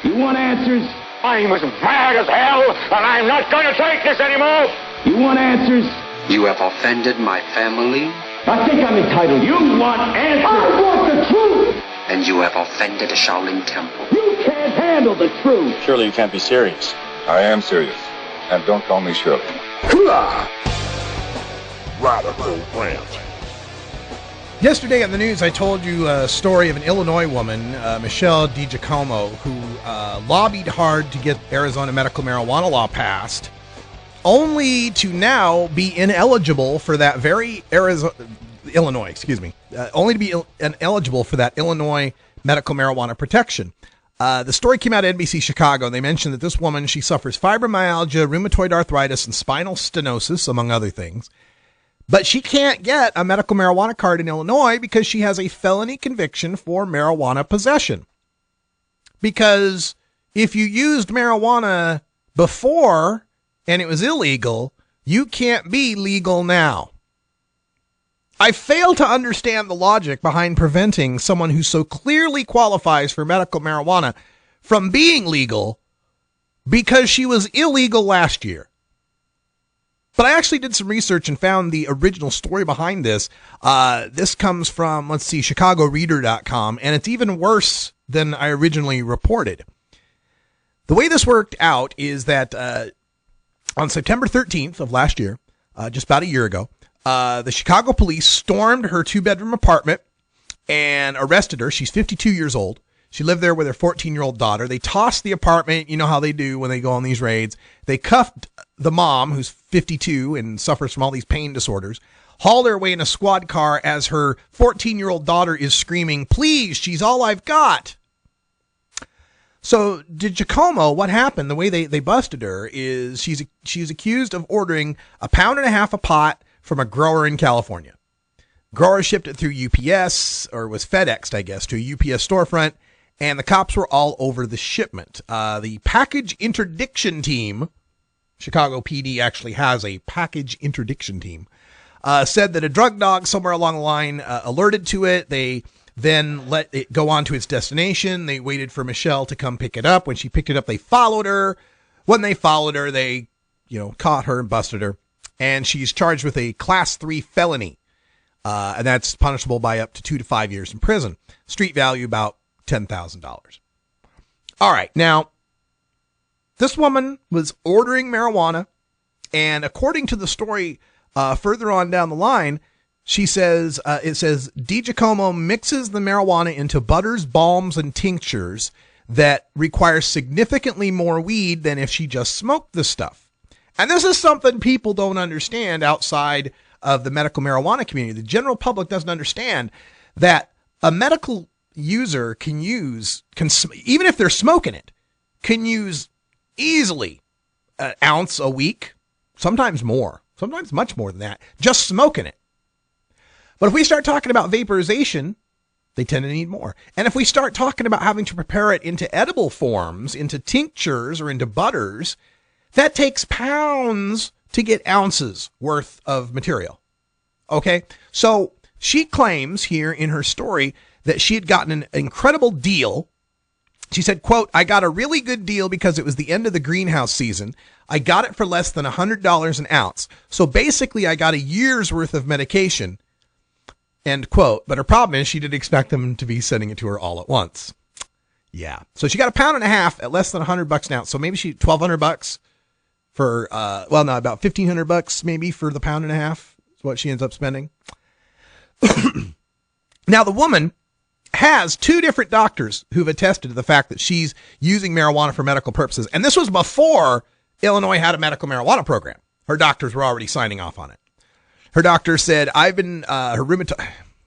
You want answers? I'm as mad as hell, and I'm not going to take this anymore. You want answers? You have offended my family. I think I'm entitled. You want answers? I want the truth. And you have offended the Shaolin Temple. You can't handle the truth. Surely you can't be serious. I am serious. And don't call me Shirley. Radical Rant. Yesterday on the news, I told you a story of an Illinois woman, Michelle DiGiacomo, who lobbied hard to get Arizona medical marijuana law passed, only to now be ineligible for that very Illinois, only to be ineligible for that Illinois medical marijuana protection. The story came out of NBC Chicago, and they mentioned that this woman, she suffers fibromyalgia, rheumatoid arthritis, and spinal stenosis, among other things. But she can't get a medical marijuana card in Illinois because she has a felony conviction for marijuana possession. Because if you used marijuana before and it was illegal, you can't be legal now. I fail to understand the logic behind preventing someone who so clearly qualifies for medical marijuana from being legal because she was illegal last year. But I actually did some research and found the original story behind this. This comes from, ChicagoReader.com, and it's even worse than I originally reported. The way this worked out is that on September 13th of last year, just about a year ago, the Chicago police stormed her two-bedroom apartment and arrested her. She's 52 years old. She lived there with her 14-year-old daughter. They tossed the apartment. You know how they do when they go on these raids. They cuffed the mom, who's 52 and suffers from all these pain disorders, hauled her away in a squad car as her 14-year-old daughter is screaming, "Please, she's all I've got." So DiGiacomo, what happened, the way they busted her is she's accused of ordering 1.5 pounds of pot from a grower in California. Grower shipped it through UPS, or was FedExed, I guess, to a UPS storefront, and the cops were all over the shipment. The package interdiction team, Chicago PD actually has a package interdiction team, said that a drug dog somewhere along the line alerted to it. They then let it go on to its destination. They waited for Michelle to come pick it up. When she picked it up, they followed her. When they followed her, they, caught her and busted her. And she's charged with a Class 3 felony. And that's punishable by up to 2 to 5 years in prison. Street value about $10,000. All right. Now, this woman was ordering marijuana, and according to the story further on down the line, she says, it says, DiGiacomo mixes the marijuana into butters, balms, and tinctures that require significantly more weed than if she just smoked the stuff. And this is something people don't understand outside of the medical marijuana community. The general public doesn't understand that a medical user can even if they're smoking it, can use easily an ounce a week, sometimes more, sometimes much more than that, just smoking it. But if we start talking about vaporization, they tend to need more. And if we start talking about having to prepare it into edible forms, into tinctures or into butters, that takes pounds to get ounces worth of material. Okay? So she claims here in her story that she had gotten an incredible deal. She said, quote, "I got a really good deal because it was the end of the greenhouse season. I got it for less than $100 an ounce. So basically I got a year's worth of medication," end quote. But her problem is she didn't expect them to be sending it to her all at once. Yeah. So she got 1.5 pounds at less than $100 an ounce. So maybe she $1,200 for, about $1,500 maybe for the 1.5 pounds is what she ends up spending. Now the woman has 2 different doctors who've attested to the fact that she's using marijuana for medical purposes. And this was before Illinois had a medical marijuana program. Her doctors were already signing off on it. Her doctor said,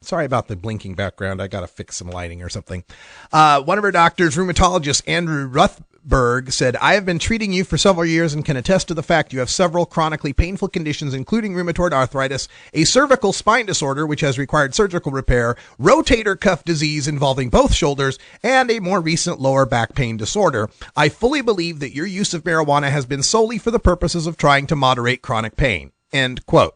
sorry about the blinking background. I got to fix some lighting or something. One of her doctors, rheumatologist Andrew Ruthberg, said, "I have been treating you for several years and can attest to the fact you have several chronically painful conditions, including rheumatoid arthritis, a cervical spine disorder, which has required surgical repair, rotator cuff disease involving both shoulders, and a more recent lower back pain disorder. I fully believe that your use of marijuana has been solely for the purposes of trying to moderate chronic pain." End quote.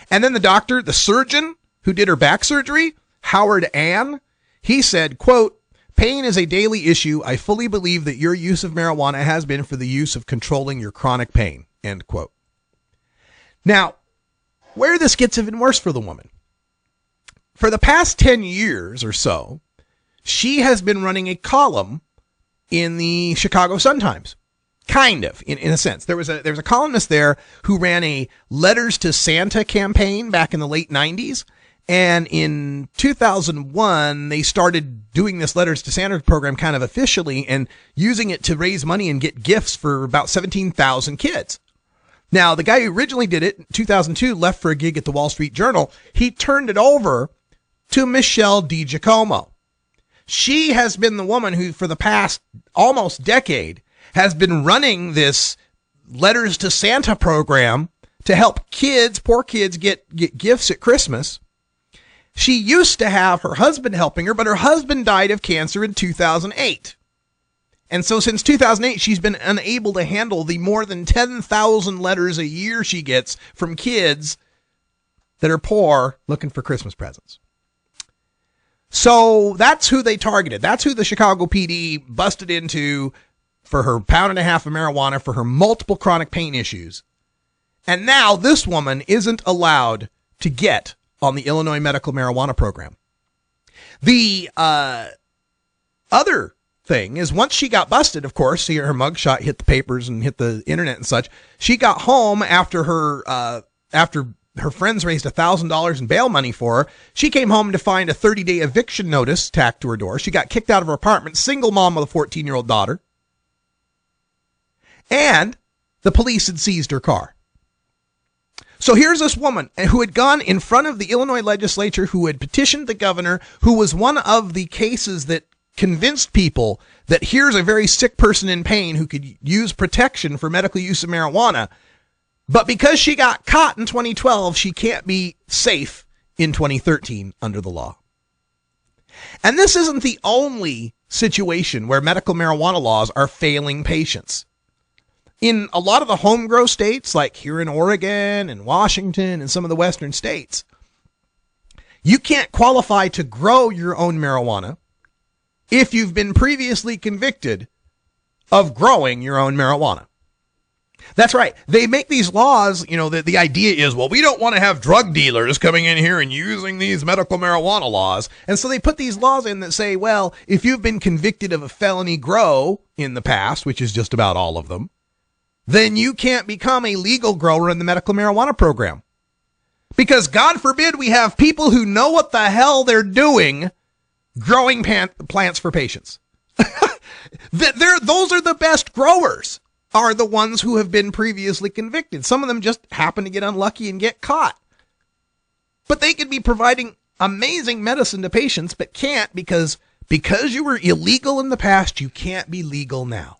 And then the surgeon who did her back surgery, Howard Ann, he said, quote, Pain is a daily issue. I fully believe that your use of marijuana has been for the use of controlling your chronic pain. End quote. Now, where this gets even worse for the woman. For the past 10 years or so, she has been running a column in the Chicago Sun-Times. Kind of, in a sense. There was a columnist there who ran a Letters to Santa campaign back in the late 90s. And in 2001, they started doing this Letters to Santa program kind of officially and using it to raise money and get gifts for about 17,000 kids. Now, the guy who originally did it in 2002 left for a gig at the Wall Street Journal. He turned it over to Michelle DiGiacomo. She has been the woman who, for the past almost decade, has been running this Letters to Santa program to help kids, poor kids, get gifts at Christmas. She used to have her husband helping her, but her husband died of cancer in 2008. And so since 2008, she's been unable to handle the more than 10,000 letters a year she gets from kids that are poor looking for Christmas presents. So that's who they targeted. That's who the Chicago PD busted into for her pound and a half of marijuana, for her multiple chronic pain issues. And now this woman isn't allowed to get on the Illinois medical marijuana program. The other thing is, once she got busted, of course, see her mugshot hit the papers and hit the internet and such. She got home after her friends raised $1,000 in bail money for her. She came home to find a 30-day eviction notice tacked to her door. She got kicked out of her apartment, single mom with a 14-year-old daughter. And the police had seized her car. So here's this woman who had gone in front of the Illinois legislature, who had petitioned the governor, who was one of the cases that convinced people that here's a very sick person in pain who could use protection for medical use of marijuana. But because she got caught in 2012, she can't be safe in 2013 under the law. And this isn't the only situation where medical marijuana laws are failing patients. In a lot of the home grow states, like here in Oregon and Washington and some of the western states, you can't qualify to grow your own marijuana if you've been previously convicted of growing your own marijuana. That's right. They make these laws, the idea is, well, we don't want to have drug dealers coming in here and using these medical marijuana laws. And so they put these laws in that say, well, if you've been convicted of a felony grow in the past, which is just about all of them, then you can't become a legal grower in the medical marijuana program. Because God forbid we have people who know what the hell they're doing growing plants for patients. Those are the best growers, are the ones who have been previously convicted. Some of them just happen to get unlucky and get caught. But they could be providing amazing medicine to patients, but can't because you were illegal in the past, you can't be legal now.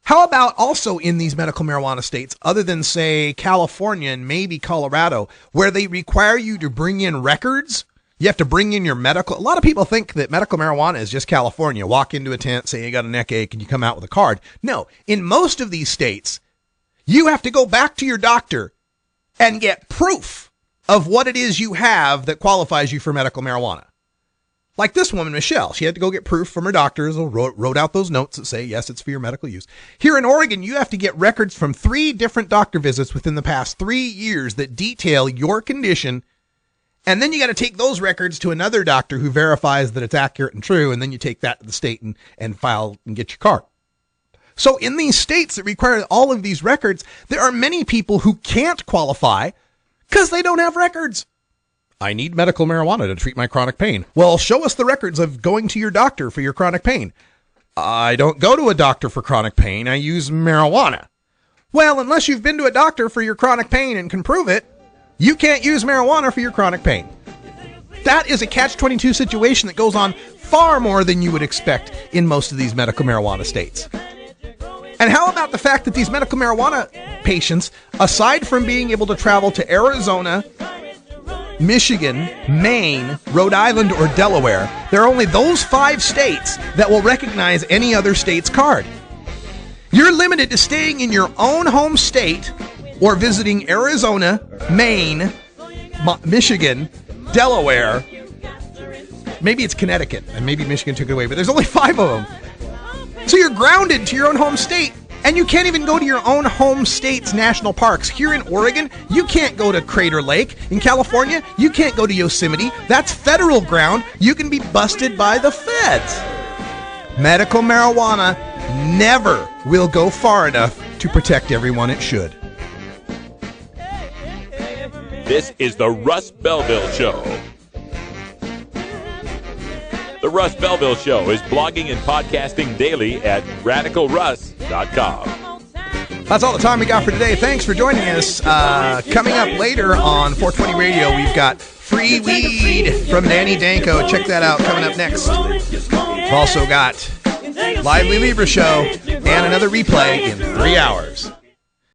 How about also in these medical marijuana states, other than, say, California and maybe Colorado, where they require you to bring in records? You have to bring in your medical. A lot of people think that medical marijuana is just California. Walk into a tent, say you got a neck ache, and you come out with a card. No, in most of these states, you have to go back to your doctor and get proof of what it is you have that qualifies you for medical marijuana. Like this woman, Michelle, she had to go get proof from her doctors who wrote out those notes that say, yes, it's for your medical use. Here in Oregon, you have to get records from 3 different doctor visits within the past 3 years that detail your condition. And then you got to take those records to another doctor who verifies that it's accurate and true. And then you take that to the state and file and get your card. So in these states that require all of these records, there are many people who can't qualify because they don't have records. I need medical marijuana to treat my chronic pain. Well, show us the records of going to your doctor for your chronic pain. I don't go to a doctor for chronic pain. I use marijuana. Well, unless you've been to a doctor for your chronic pain and can prove it, you can't use marijuana for your chronic pain. That is a catch-22 situation that goes on far more than you would expect in most of these medical marijuana states. And how about the fact that these medical marijuana patients, aside from being able to travel to Arizona, Michigan, Maine, Rhode Island, or Delaware, there are only those 5 states that will recognize any other state's card. You're limited to staying in your own home state or visiting Arizona, Maine, Michigan, Delaware, Maybe it's Connecticut, and maybe Michigan took it away, but there's only 5 of them. So you're grounded to your own home state, and you can't even go to your own home state's national parks. Here in Oregon, you can't go to Crater Lake. In California, you can't go to Yosemite. That's federal ground. You can be busted by the feds. Medical marijuana never will go far enough to protect everyone it should. This is the Russ Belville Show. The Russ Belville Show is blogging and podcasting daily at radicalruss.com. That's all the time we got for today. Thanks for joining us. Coming up later on 420 Radio, we've got Free Weed from Danny Danko. Check that out coming up next. We've also got Lively Libra Show and another replay in 3 hours.